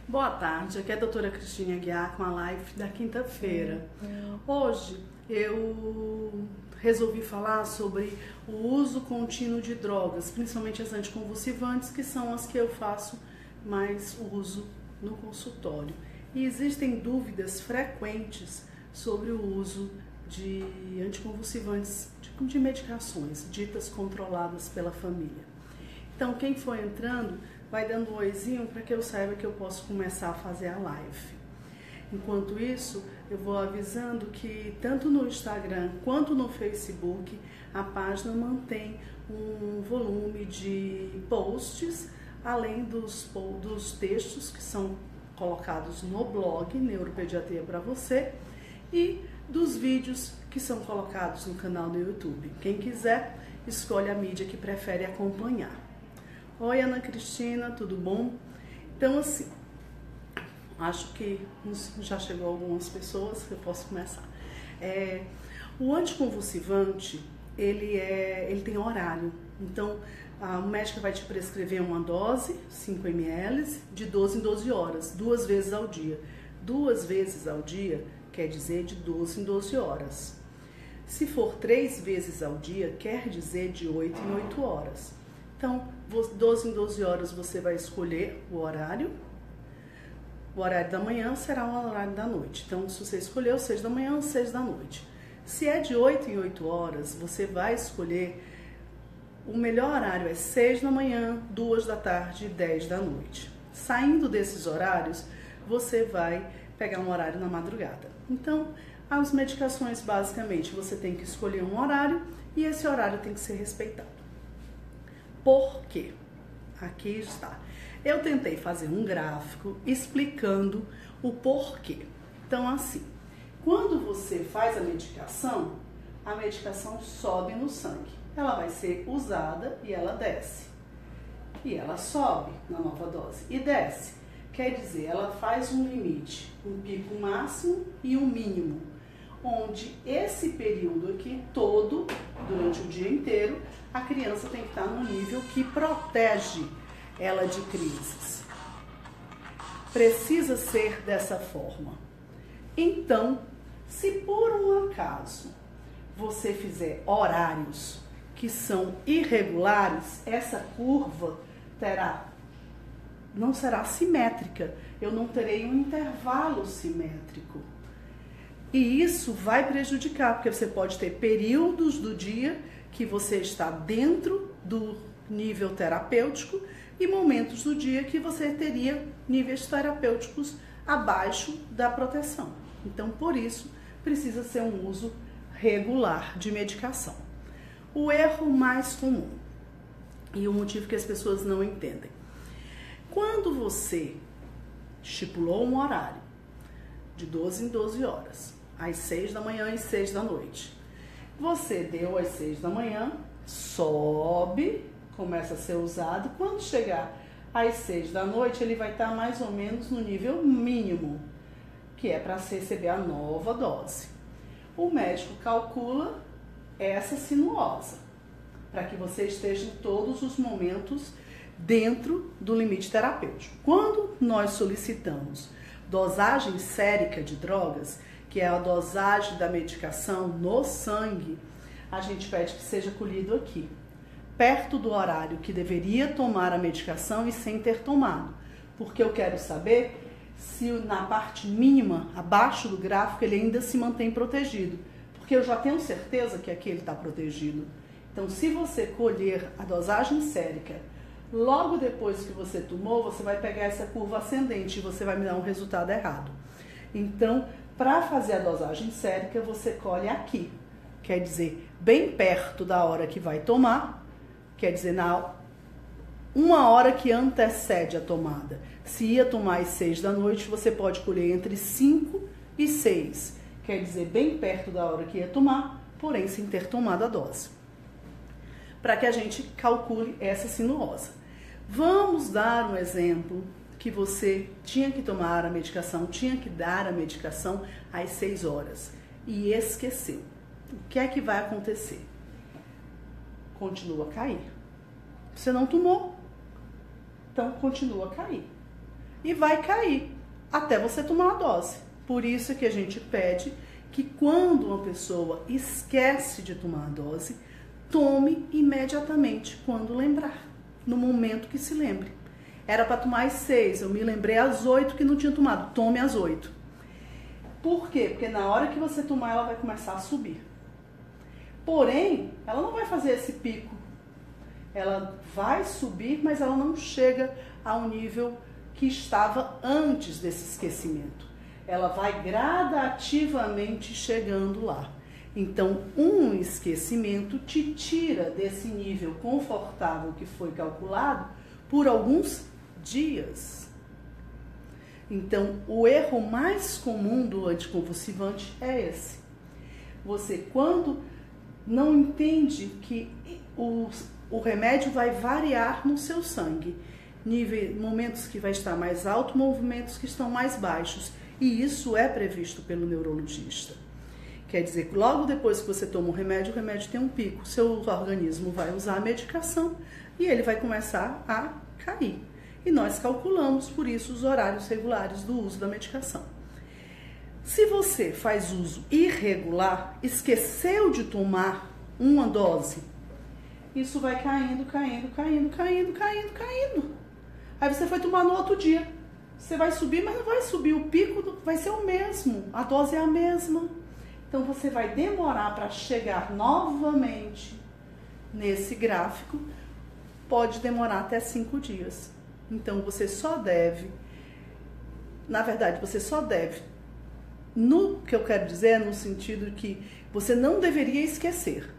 Boa tarde, aqui é a doutora Cristina Aguiar com a live da quinta-feira. Hoje eu resolvi falar sobre o uso contínuo de drogas, principalmente as anticonvulsivantes, que são as que eu faço mais uso no consultório. E existem dúvidas frequentes sobre o uso de anticonvulsivantes, de medicações ditas controladas pela família. Então, quem for entrando, vai dando um oizinho para que eu saiba que eu posso começar a fazer a live. Enquanto isso, eu vou avisando que tanto no Instagram quanto no Facebook, a página mantém um volume de posts, além dos textos que são colocados no blog Neuropediatria para você e dos vídeos que são colocados no canal do YouTube. Quem quiser, escolhe a mídia que prefere acompanhar. Oi, Ana Cristina, tudo bom? Então, assim, acho que já chegou algumas pessoas, eu posso começar. O anticonvulsivante, ele tem horário. Então, o médico vai te prescrever uma dose, 5 ml, de 12 em 12 horas, 2 vezes ao dia. 2 vezes ao dia quer dizer de 12 em 12 horas. Se for 3 vezes ao dia, quer dizer de 8 em 8 horas. Então, 12 em 12 horas você vai escolher o horário. O horário da manhã será o horário da noite. Então, se você escolher o 6 da manhã, o 6 da noite. Se é de 8 em 8 horas, você vai escolher o melhor horário é 6 da manhã, 2 da tarde e 10 da noite. Saindo desses horários, você vai pegar um horário na madrugada. Então, as medicações, basicamente, você tem que escolher um horário e esse horário tem que ser respeitado. Por quê? Aqui está. Eu tentei fazer um gráfico explicando o porquê. Então, assim, quando você faz a medicação sobe no sangue. Ela vai ser usada e ela desce. E ela sobe na nova dose e desce. Quer dizer, ela faz um limite, um pico máximo e um mínimo, onde esse período aqui todo, durante o dia inteiro, a criança tem que estar no nível que protege ela de crises. Precisa ser dessa forma. Então, se por um acaso você fizer horários que são irregulares, essa curva não será simétrica. Eu não terei um intervalo simétrico. E isso vai prejudicar, porque você pode ter períodos do dia que você está dentro do nível terapêutico e momentos do dia que você teria níveis terapêuticos abaixo da proteção. Então, por isso, precisa ser um uso regular de medicação. O erro mais comum e o motivo que as pessoas não entendem. Quando você estipulou um horário de 12 em 12 horas, às 6 da manhã e 6 da noite, você deu às 6 da manhã, sobe, começa a ser usado. Quando chegar às 6 da noite, ele vai estar mais ou menos no nível mínimo, que é para receber a nova dose. O médico calcula essa sinuosa, para que você esteja em todos os momentos dentro do limite terapêutico. Quando nós solicitamos dosagem sérica de drogas, que é a dosagem da medicação no sangue, a gente pede que seja colhido aqui, perto do horário que deveria tomar a medicação e sem ter tomado, porque eu quero saber se na parte mínima, abaixo do gráfico, ele ainda se mantém protegido, porque eu já tenho certeza que aqui ele está protegido. Então, se você colher a dosagem sérica logo depois que você tomou, você vai pegar essa curva ascendente e você vai me dar um resultado errado. Então, para fazer a dosagem sérica, você colhe aqui, quer dizer, bem perto da hora que vai tomar, quer dizer, uma hora que antecede a tomada. Se ia tomar às 6 da noite, você pode colher entre 5 e 6, quer dizer, bem perto da hora que ia tomar, porém sem ter tomado a dose, para que a gente calcule essa sinuosa. Vamos dar um exemplo que você tinha que tomar a medicação, tinha que dar a medicação às 6 horas e esqueceu. O que é que vai acontecer? Continua a cair. Você não tomou, então continua a cair. e vai cair até você tomar a dose. Por isso que a gente pede que quando uma pessoa esquece de tomar a dose, tome imediatamente quando lembrar, no momento que se lembre. Era para tomar às 6, eu me lembrei às 8 que não tinha tomado, tome às 8. Por quê? Porque na hora que você tomar, ela vai começar a subir. Porém, ela não vai fazer esse pico. Ela vai subir, mas ela não chega ao nível que estava antes desse esquecimento. Ela vai gradativamente chegando lá. Então, um esquecimento te tira desse nível confortável que foi calculado por alguns dias. Então, o erro mais comum do anticonvulsivante é esse. Você, quando não entende que o remédio vai variar no seu sangue, momentos que vai estar mais alto, movimentos que estão mais baixos, e isso é previsto pelo neurologista. Quer dizer, logo depois que você toma o remédio tem um pico, seu organismo vai usar a medicação e ele vai começar a cair. E nós calculamos, por isso, os horários regulares do uso da medicação. Se você faz uso irregular, esqueceu de tomar uma dose, isso vai caindo. Aí você foi tomar no outro dia. Você vai subir, mas não vai subir. O pico vai ser o mesmo. A dose é a mesma. Então, você vai demorar para chegar novamente nesse gráfico. Pode demorar até 5 dias. Então, você só deve... Na verdade, você só deve... No que eu quero dizer é no sentido que você não deveria esquecer.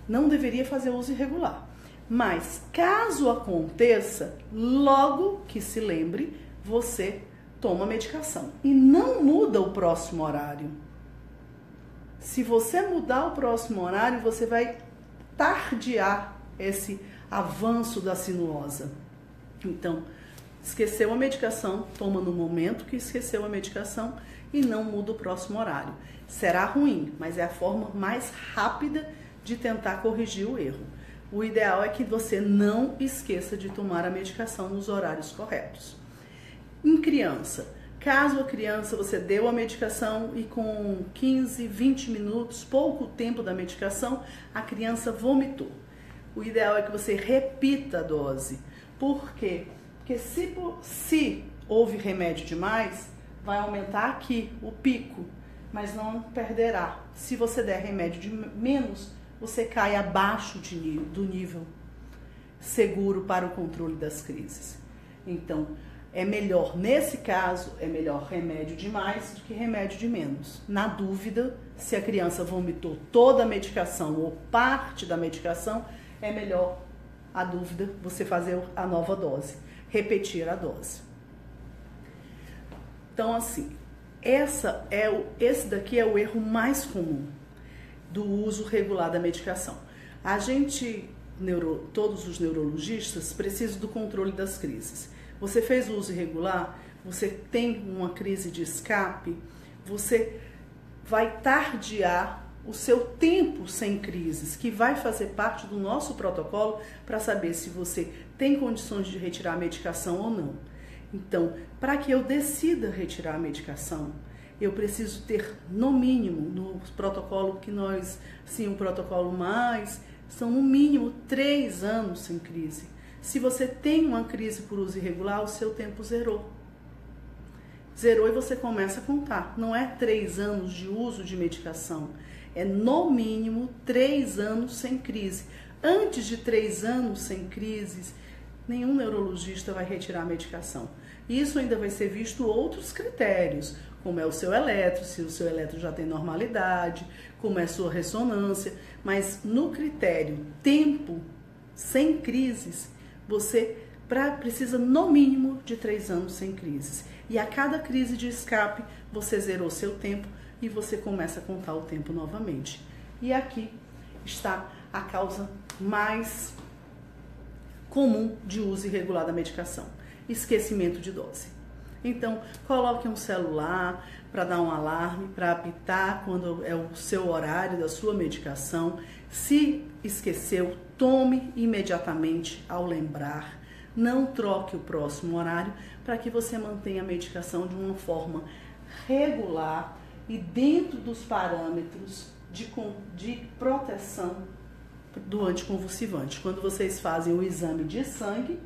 Não deveria fazer uso irregular. Mas, caso aconteça, logo que se lembre, você toma a medicação. E não muda o próximo horário. Se você mudar o próximo horário, você vai tardiar esse avanço da sinuosa. Então, esqueceu a medicação, toma no momento que esqueceu a medicação e não muda o próximo horário. Será ruim, mas é a forma mais rápida de tentar corrigir o erro. O ideal é que você não esqueça de tomar a medicação nos horários corretos. Em criança, caso a criança você deu a medicação e com 15, 20 minutos, pouco tempo da medicação, a criança vomitou. O ideal é que você repita a dose. Por quê? Porque se houve remédio demais, vai aumentar aqui o pico, mas não perderá. Se você der remédio de menos, você cai abaixo do nível seguro para o controle das crises. Então, é melhor, nesse caso, é melhor remédio de mais do que remédio de menos. Na dúvida, se a criança vomitou toda a medicação ou parte da medicação, é melhor, a dúvida, você fazer a nova dose, repetir a dose. Então, assim, esse daqui é o erro mais comum do uso regular da medicação. Todos os neurologistas precisam do controle das crises. Você fez uso irregular, você tem uma crise de escape, você vai tardiar o seu tempo sem crises, que vai fazer parte do nosso protocolo para saber se você tem condições de retirar a medicação ou não. Então, para que eu decida retirar a medicação, eu preciso ter, no mínimo, no protocolo que nós, sim, o protocolo mais, são no mínimo 3 anos sem crise. Se você tem uma crise por uso irregular, o seu tempo zerou. Zerou e você começa a contar. Não é 3 anos de uso de medicação, é no mínimo 3 anos sem crise. Antes de 3 anos sem crises, nenhum neurologista vai retirar a medicação. Isso ainda vai ser visto outros critérios, como é o seu eletro, se o seu eletro já tem normalidade, como é a sua ressonância, mas no critério tempo sem crises, você precisa no mínimo de 3 anos sem crises. E a cada crise de escape, você zerou seu tempo e você começa a contar o tempo novamente. E aqui está a causa mais comum de uso irregular da medicação: esquecimento de dose. Então, coloque um celular para dar um alarme, para apitar quando é o seu horário da sua medicação. Se esqueceu, tome imediatamente ao lembrar. Não troque o próximo horário para que você mantenha a medicação de uma forma regular e dentro dos parâmetros de proteção do anticonvulsivante. Quando vocês fazem o exame de sangue,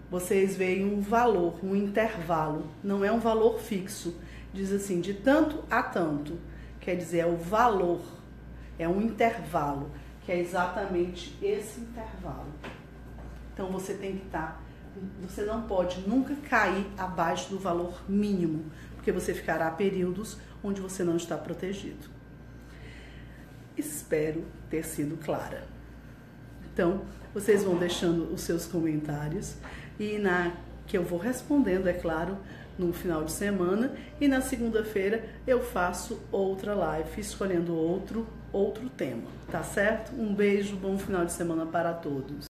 vocês veem um valor, um intervalo, não é um valor fixo. Diz assim, de tanto a tanto, quer dizer, é o valor, é um intervalo, que é exatamente esse intervalo. Então você tem que você não pode nunca cair abaixo do valor mínimo, porque você ficará períodos onde você não está protegido. Espero ter sido clara. Então, vocês vão deixando os seus comentários e que eu vou respondendo, é claro, no final de semana, e na segunda-feira eu faço outra live escolhendo outro tema, tá certo? Um beijo, bom final de semana para todos.